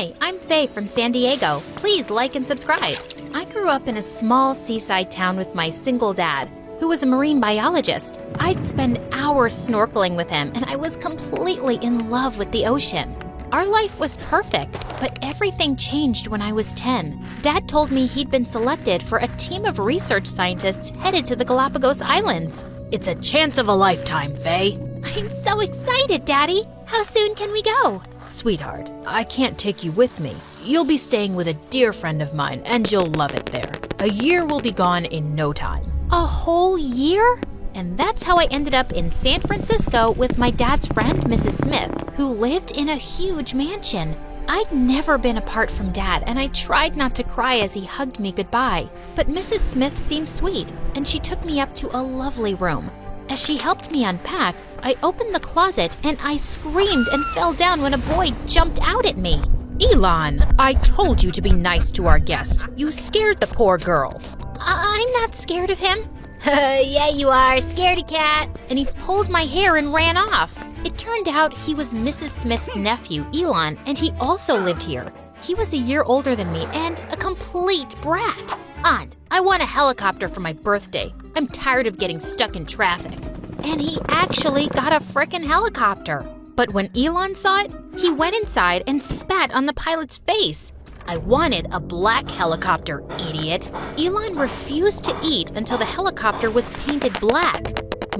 Hi, I'm Faye from San Diego. Please like and subscribe. I grew up in a small seaside town with my single dad, who was a marine biologist. I'd spend hours snorkeling with him, and I was completely in love with the ocean. Our life was perfect, but everything changed when I was 10. Dad told me he'd been selected for a team of research scientists headed to the Galapagos Islands. It's a chance of a lifetime, Faye. I'm so excited, Daddy! How soon can we go? Sweetheart, I can't take you with me. You'll be staying with a dear friend of mine, and you'll love it there. A year will be gone in no time. A whole year? And that's how I ended up in San Francisco with my dad's friend, Mrs. Smith, who lived in a huge mansion. I'd never been apart from Dad, and I tried not to cry as he hugged me goodbye. But Mrs. Smith seemed sweet, and she took me up to a lovely room. As she helped me unpack, I opened the closet and I screamed and fell down when a boy jumped out at me. Elon, I told you to be nice to our guest. You scared the poor girl. I'm not scared of him. Yeah, you are, scaredy cat. And he pulled my hair and ran off. It turned out he was Mrs. Smith's nephew, Elon, and he also lived here. He was a year older than me and a complete brat. Aunt, I want a helicopter for my birthday. I'm tired of getting stuck in traffic. And he actually got a frickin' helicopter. But when Elon saw it, he went inside and spat on the pilot's face. I wanted a black helicopter, idiot. Elon refused to eat until the helicopter was painted black.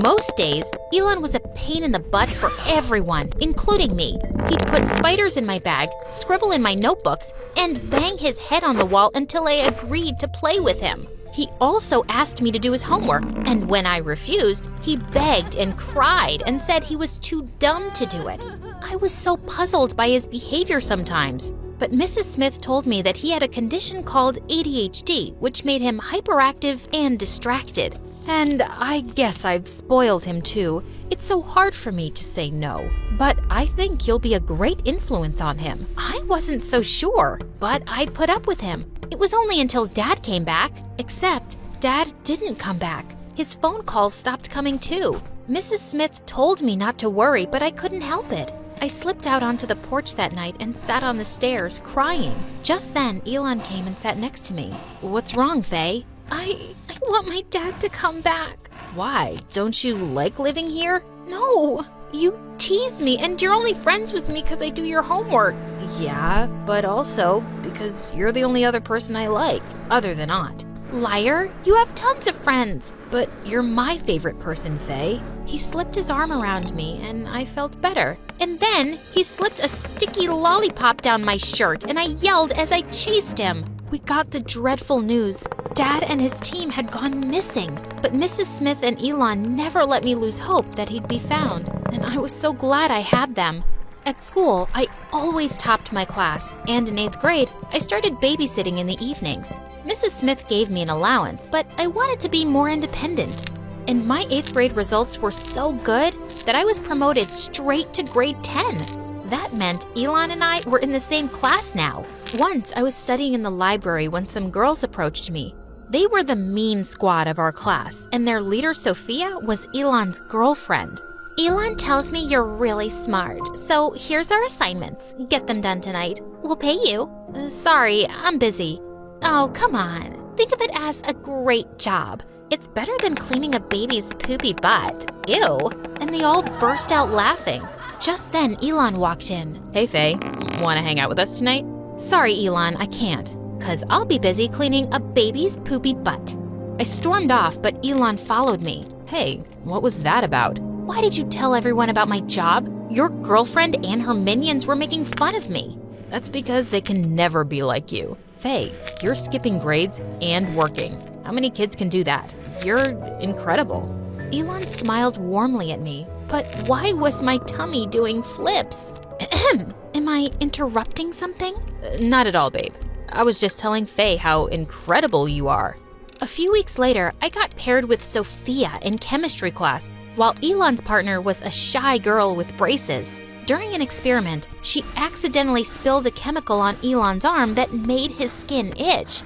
Most days, Elon was a pain in the butt for everyone, including me. He'd put spiders in my bag, scribble in my notebooks, and bang his head on the wall until I agreed to play with him. He also asked me to do his homework, and when I refused, he begged and cried and said he was too dumb to do it. I was so puzzled by his behavior sometimes. But Mrs. Smith told me that he had a condition called ADHD, which made him hyperactive and distracted. And I guess I've spoiled him too. It's so hard for me to say no. But I think you'll be a great influence on him. I wasn't so sure, but I'd put up with him. It was only until Dad came back. Except Dad didn't come back. His phone calls stopped coming too. Mrs. Smith told me not to worry, but I couldn't help it. I slipped out onto the porch that night and sat on the stairs, crying. Just then, Elon came and sat next to me. What's wrong, Faye? I want my dad to come back. Why? Don't you like living here? No. You tease me, and you're only friends with me because I do your homework. Yeah, but also because you're the only other person I like, other than Aunt. Liar, you have tons of friends. But you're my favorite person, Faye. He slipped his arm around me, and I felt better. And then he slipped a sticky lollipop down my shirt, and I yelled as I chased him. We got the dreadful news. Dad and his team had gone missing. But Mrs. Smith and Elon never let me lose hope that he'd be found, and I was so glad I had them. At school, I always topped my class, and in 8th grade, I started babysitting in the evenings. Mrs. Smith gave me an allowance, but I wanted to be more independent. And my 8th grade results were so good that I was promoted straight to grade 10. That meant Elon and I were in the same class now. Once I was studying in the library when some girls approached me. They were the mean squad of our class, and their leader, Sophia, was Elon's girlfriend. Elon tells me you're really smart, so here's our assignments. Get them done tonight. We'll pay you. Sorry, I'm busy. Oh, come on. Think of it as a great job. It's better than cleaning a baby's poopy butt. Ew. And they all burst out laughing. Just then, Elon walked in. Hey, Faye. Want to hang out with us tonight? Sorry, Elon, I can't. 'Cause I'll be busy cleaning a baby's poopy butt. I stormed off, but Elon followed me. Hey, what was that about? Why did you tell everyone about my job? Your girlfriend and her minions were making fun of me. That's because they can never be like you. Faye, you're skipping grades and working. How many kids can do that? You're incredible. Elon smiled warmly at me, but why was my tummy doing flips? Am I interrupting something? Not at all, babe. I was just telling Faye how incredible you are. A few weeks later, I got paired with Sophia in chemistry class, while Elon's partner was a shy girl with braces. During an experiment, she accidentally spilled a chemical on Elon's arm that made his skin itch.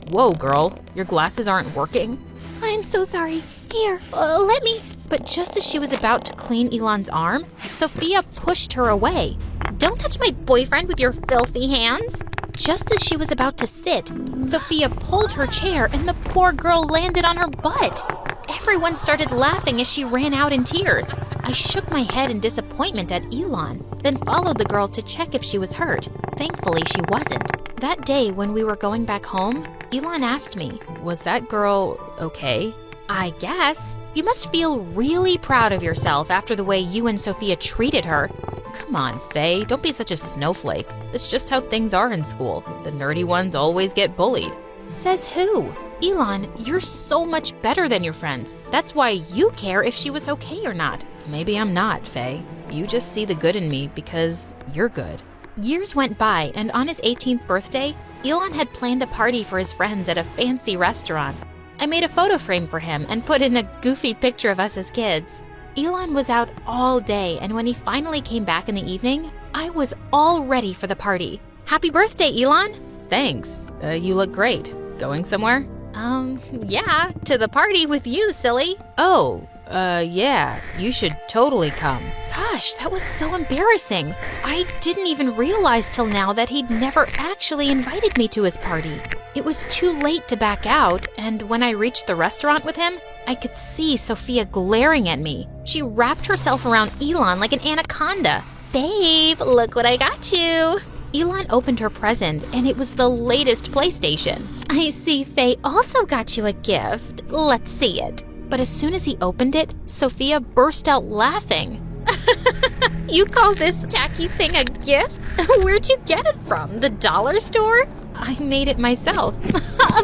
Whoa, girl, your glasses aren't working? I'm so sorry. Here, let me. But just as she was about to clean Elon's arm, Sophia pushed her away. Don't touch my boyfriend with your filthy hands. Just as she was about to sit, Sophia pulled her chair and the poor girl landed on her butt. Everyone started laughing as she ran out in tears. I shook my head in disappointment at Elon, then followed the girl to check if she was hurt. Thankfully, she wasn't. That day, when we were going back home, Elon asked me, Was that girl okay? I guess. You must feel really proud of yourself after the way you and Sophia treated her. Come on, Faye, don't be such a snowflake. That's just how things are in school. The nerdy ones always get bullied. Says who? Elon, you're so much better than your friends. That's why you care if she was okay or not. Maybe I'm not, Faye. You just see the good in me because you're good. Years went by, and on his 18th birthday, Elon had planned a party for his friends at a fancy restaurant. I made a photo frame for him and put in a goofy picture of us as kids. Elon was out all day, and when he finally came back in the evening, I was all ready for the party. Happy birthday, Elon! Thanks. You look great. Going somewhere? Yeah, to the party with you, silly. Oh, yeah, you should totally come. Gosh, that was so embarrassing. I didn't even realize till now that he'd never actually invited me to his party. It was too late to back out, and when I reached the restaurant with him, I could see Sophia glaring at me. She wrapped herself around Elon like an anaconda. Babe, look what I got you. Elon opened her present, and it was the latest PlayStation. I see Faye also got you a gift. Let's see it. But as soon as he opened it, Sophia burst out laughing. You call this tacky thing a gift? Where'd you get it from? The dollar store? I made it myself.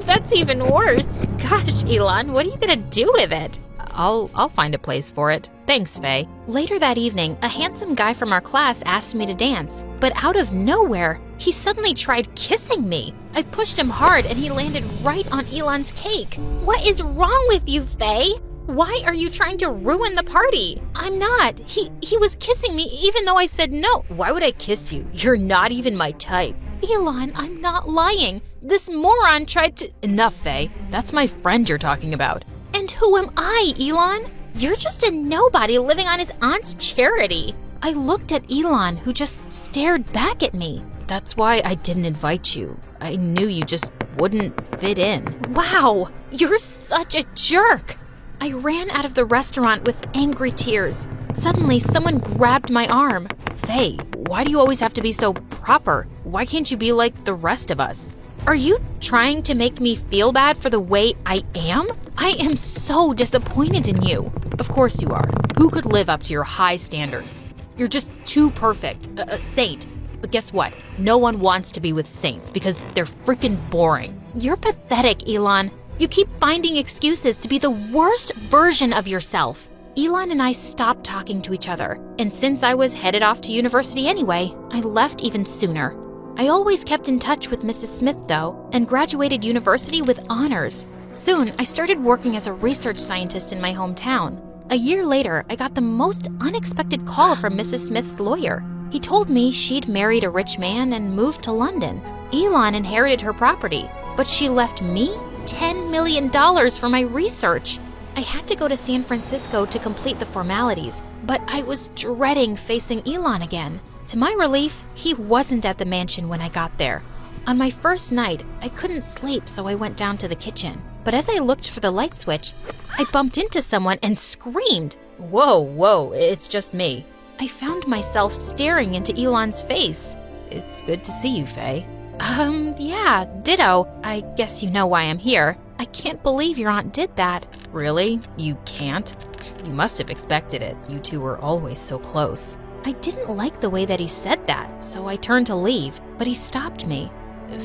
That's even worse. Gosh, Elon, what are you gonna do with it? I'll find a place for it. Thanks, Faye. Later that evening, a handsome guy from our class asked me to dance, but out of nowhere, he suddenly tried kissing me. I pushed him hard and he landed right on Elon's cake. What is wrong with you, Faye? Why are you trying to ruin the party? I'm not. He was kissing me even though I said no. Why would I kiss you? You're not even my type. Elon, I'm not lying. This moron tried to— Enough, Faye. That's my friend you're talking about. And who am I, Elon? You're just a nobody living on his aunt's charity. I looked at Elon, who just stared back at me. That's why I didn't invite you. I knew you just wouldn't fit in. Wow, you're such a jerk. I ran out of the restaurant with angry tears. Suddenly, someone grabbed my arm. Faye, why do you always have to be so proper? Why can't you be like the rest of us? Are you trying to make me feel bad for the way I am? I am so disappointed in you. Of course you are. Who could live up to your high standards? You're just too perfect, a saint. But guess what? No one wants to be with saints because they're freaking boring. You're pathetic, Elon. You keep finding excuses to be the worst version of yourself. Elon and I stopped talking to each other, and since I was headed off to university anyway, I left even sooner. I always kept in touch with Mrs. Smith, though, and graduated university with honors. Soon, I started working as a research scientist in my hometown. A year later, I got the most unexpected call from Mrs. Smith's lawyer. He told me she'd married a rich man and moved to London. Elon inherited her property, but she left me $10 million for my research. I had to go to San Francisco to complete the formalities, but I was dreading facing Elon again. To my relief, he wasn't at the mansion when I got there. On my first night, I couldn't sleep, so I went down to the kitchen. But as I looked for the light switch, I bumped into someone and screamed. Whoa, it's just me. I found myself staring into Elon's face. It's good to see you, Faye. Yeah, ditto. I guess you know why I'm here. I can't believe your aunt did that. Really? You can't? You must have expected it. You two were always so close. I didn't like the way that he said that, so I turned to leave, but he stopped me.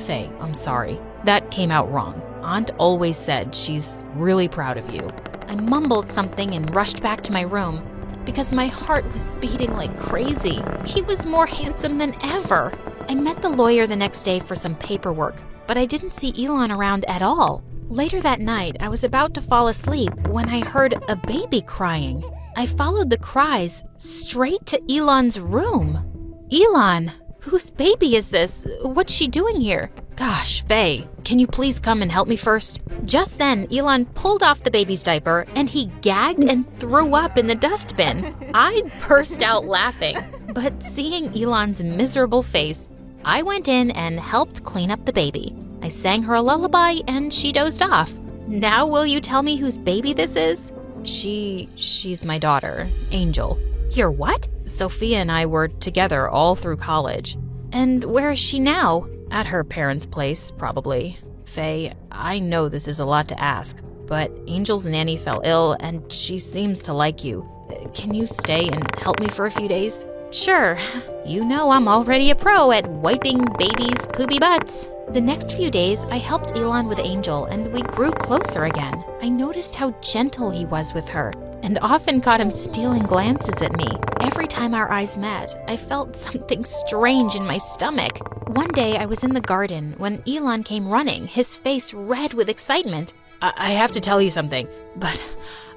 Faye, I'm sorry. That came out wrong. Aunt always said she's really proud of you. I mumbled something and rushed back to my room because my heart was beating like crazy. He was more handsome than ever. I met the lawyer the next day for some paperwork, but I didn't see Elon around at all. Later that night, I was about to fall asleep when I heard a baby crying. I followed the cries straight to Elon's room. Elon, whose baby is this? What's she doing here? Gosh, Faye, can you please come and help me first? Just then, Elon pulled off the baby's diaper and he gagged and threw up in the dustbin. I burst out laughing. But seeing Elon's miserable face, I went in and helped clean up the baby. I sang her a lullaby and she dozed off. Now will you tell me whose baby this is? She's my daughter, Angel. Your what? Sophia and I were together all through college. And where is she now? At her parents' place, probably. Faye, I know this is a lot to ask, but Angel's nanny fell ill and she seems to like you. Can you stay and help me for a few days? Sure. You know I'm already a pro at wiping babies' poopy butts. The next few days, I helped Elon with Angel, and we grew closer again. I noticed how gentle he was with her, and often caught him stealing glances at me. Every time our eyes met, I felt something strange in my stomach. One day, I was in the garden when Elon came running, his face red with excitement. I have to tell you something, but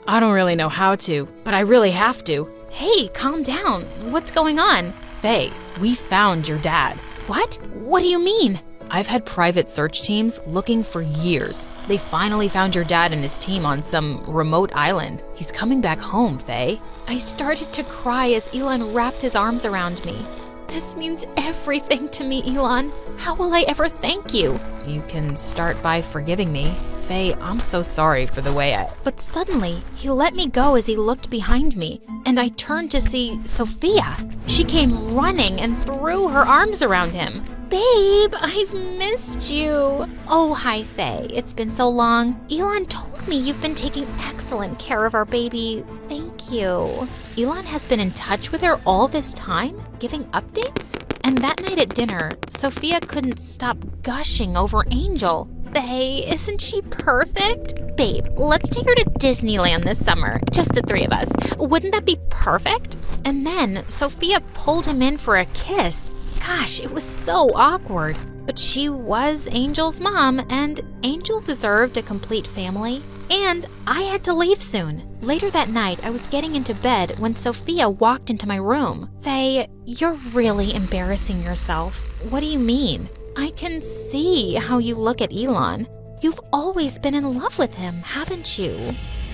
I don't really know how to, but I really have to. Hey, calm down. What's going on? Faye, we found your dad. What? What do you mean? I've had private search teams looking for years. They finally found your dad and his team on some remote island. He's coming back home, Faye. I started to cry as Elon wrapped his arms around me. This means everything to me, Elon. How will I ever thank you? You can start by forgiving me. Faye, I'm so sorry for the way I... But suddenly, he let me go as he looked behind me, and I turned to see Sophia. She came running and threw her arms around him. Babe, I've missed you. Oh, hi, Faye. It's been so long. Elon told me you've been taking excellent care of our baby. Thank you. Elon has been in touch with her all this time, giving updates? And that night at dinner, Sophia couldn't stop gushing over Angel. Faye, isn't she perfect? Babe, let's take her to Disneyland this summer. Just the three of us. Wouldn't that be perfect? And then Sophia pulled him in for a kiss. Gosh, it was so awkward. But she was Angel's mom, and Angel deserved a complete family. And I had to leave soon. Later that night, I was getting into bed when Sophia walked into my room. Faye, you're really embarrassing yourself. What do you mean? I can see how you look at Elon. You've always been in love with him, haven't you?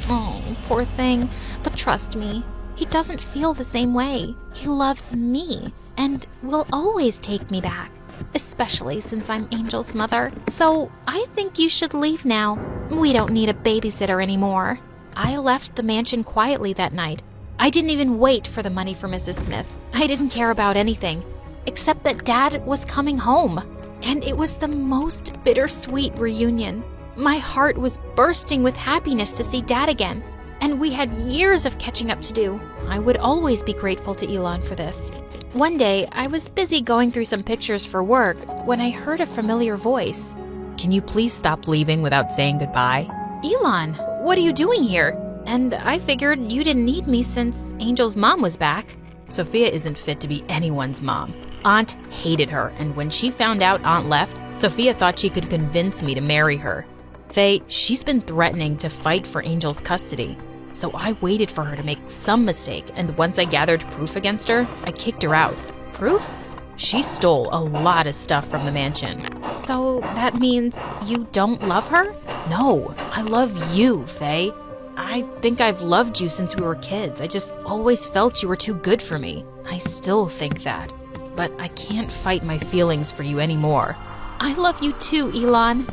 Oh, poor thing. But trust me, he doesn't feel the same way. He loves me and will always take me back, especially since I'm Angel's mother. So I think you should leave now. We don't need a babysitter anymore. I left the mansion quietly that night. I didn't even wait for the money for Mrs. Smith. I didn't care about anything, except that Dad was coming home. And it was the most bittersweet reunion. My heart was bursting with happiness to see Dad again, and we had years of catching up to do. I would always be grateful to Elon for this. One day, I was busy going through some pictures for work when I heard a familiar voice. Can you please stop leaving without saying goodbye? Elon, what are you doing here? And I figured you didn't need me since Angel's mom was back. Sophia isn't fit to be anyone's mom. Aunt hated her, and when she found out Aunt left, Sophia thought she could convince me to marry her. Faye, she's been threatening to fight for Angel's custody. So I waited for her to make some mistake, and once I gathered proof against her, I kicked her out. Proof? She stole a lot of stuff from the mansion. So that means you don't love her? No, I love you, Faye. I think I've loved you since we were kids. I just always felt you were too good for me. I still think that. But I can't fight my feelings for you anymore. I love you too, Elon.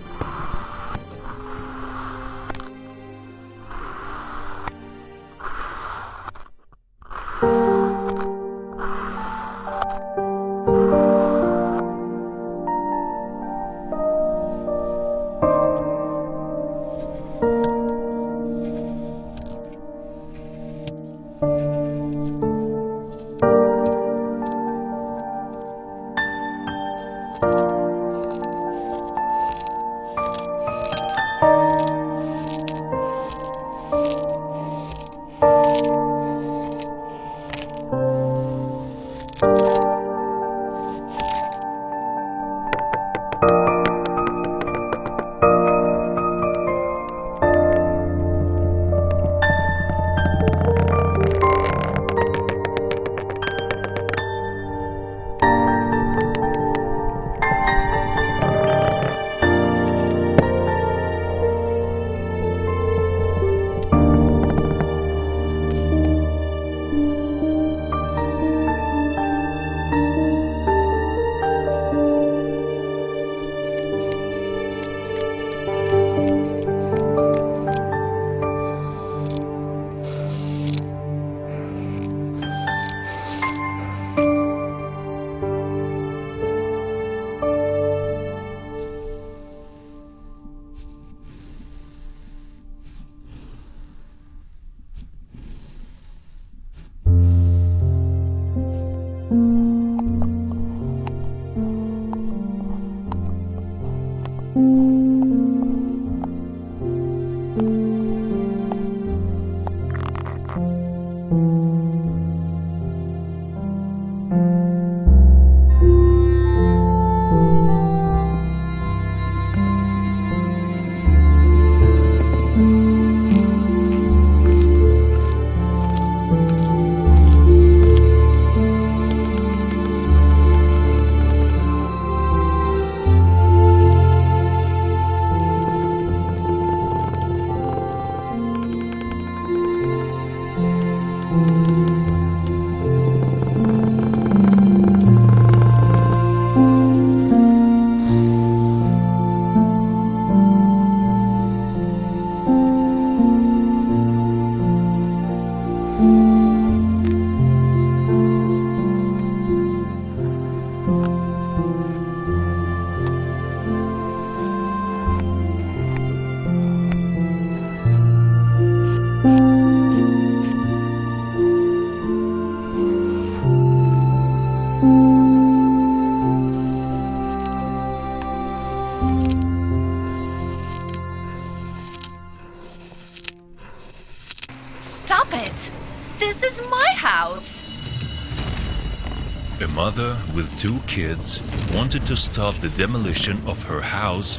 mother with 2 kids wanted to stop the demolition of her house,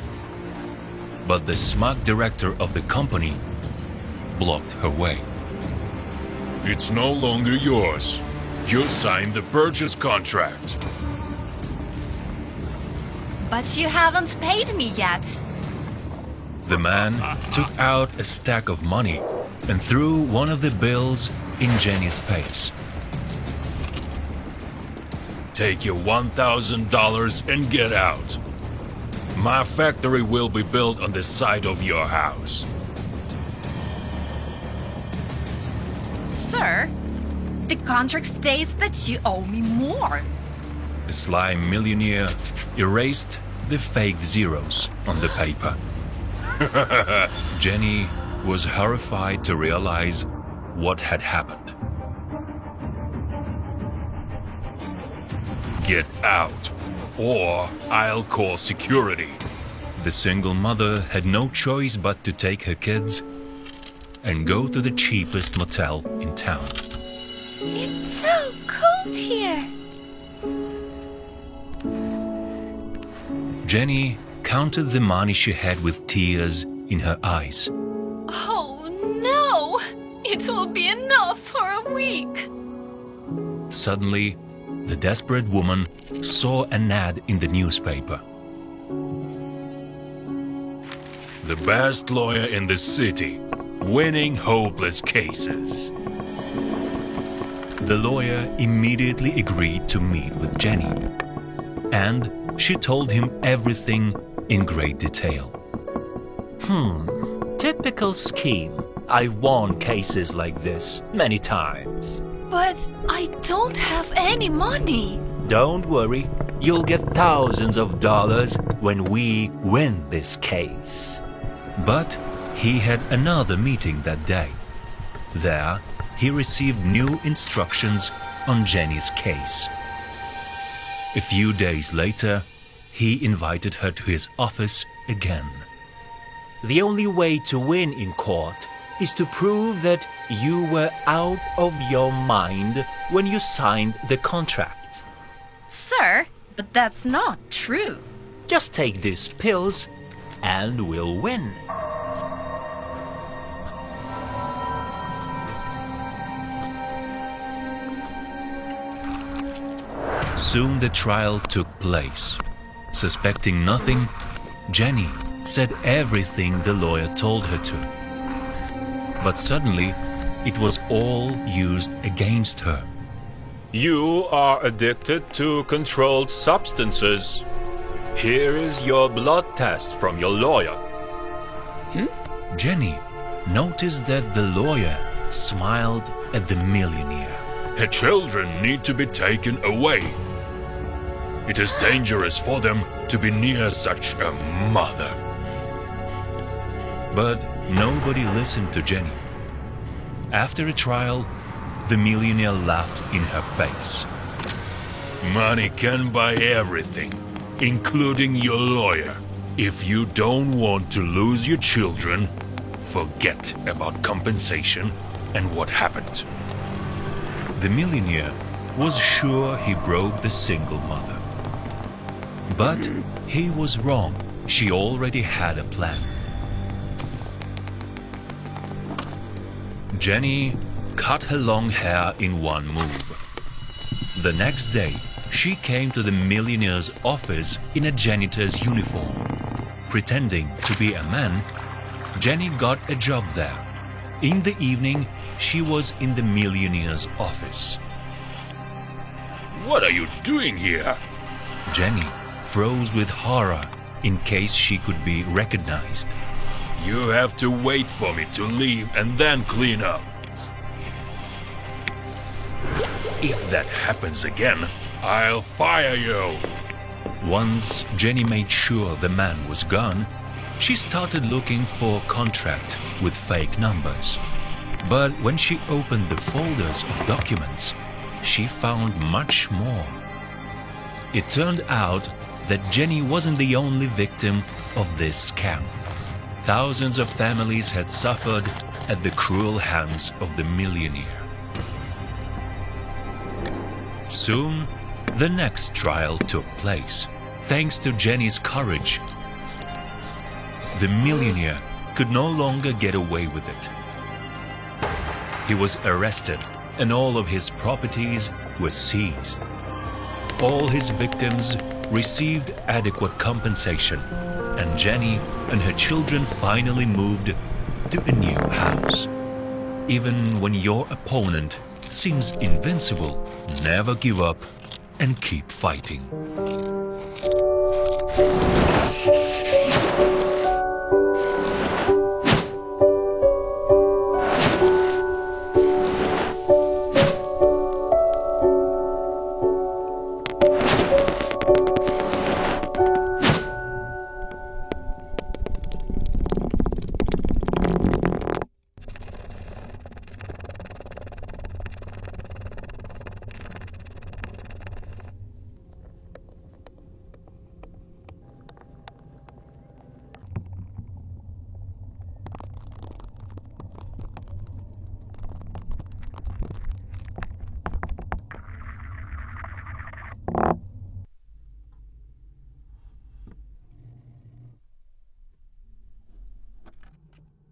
but the smart director of the company blocked her way. It's no longer yours. You signed the purchase contract. But you haven't paid me yet. The man took out a stack of money and threw one of the bills in Jenny's face. Take your $1,000 and get out. My factory will be built on the site of your house. Sir, the contract states that you owe me more. The sly millionaire erased the fake zeros on the paper. Jenny was horrified to realize what had happened. Get out, or I'll call security. The single mother had no choice but to take her kids and go to the cheapest motel in town. It's so cold here. Jenny counted the money she had with tears in her eyes. Oh no! It will be enough for a week. Suddenly, the desperate woman saw an ad in the newspaper. The best lawyer in the city, winning hopeless cases. The lawyer immediately agreed to meet with Jenny, and she told him everything in great detail. Typical scheme. I've won cases like this many times. But I don't have any money. Don't worry, you'll get thousands of dollars when we win this case. But he had another meeting that day. There, he received new instructions on Jenny's case. A few days later, he invited her to his office again. The only way to win in court is to prove that you were out of your mind when you signed the contract. Sir, but that's not true. Just take these pills and we'll win. Soon the trial took place. Suspecting nothing, Jenny said everything the lawyer told her to. But suddenly, it was all used against her. You are addicted to controlled substances. Here is your blood test from your lawyer. Jenny noticed that the lawyer smiled at the millionaire. Her children need to be taken away. It is dangerous for them to be near such a mother. But nobody listened to Jenny. After a trial, the millionaire laughed in her face. Money can buy everything, including your lawyer. If you don't want to lose your children, forget about compensation and what happened. The millionaire was sure he broke the single mother. But he was wrong. She already had a plan. Jenny cut her long hair in one move. The next day, she came to the millionaire's office in a janitor's uniform. Pretending to be a man, Jenny got a job there. In the evening, she was in the millionaire's office. What are you doing here? Jenny froze with horror in case she could be recognized. You have to wait for me to leave and then clean up. If that happens again, I'll fire you. Once Jenny made sure the man was gone, she started looking for a contract with fake numbers. But when she opened the folders of documents, she found much more. It turned out that Jenny wasn't the only victim of this scam. Thousands of families had suffered at the cruel hands of the millionaire. Soon, The next trial took place, thanks to Jenny's courage. The millionaire could no longer get away with it. He was arrested, and all of his properties were seized. All his victims received adequate compensation, and Jenny and her children finally moved to a new house. Even when your opponent seems invincible, never give up and keep fighting.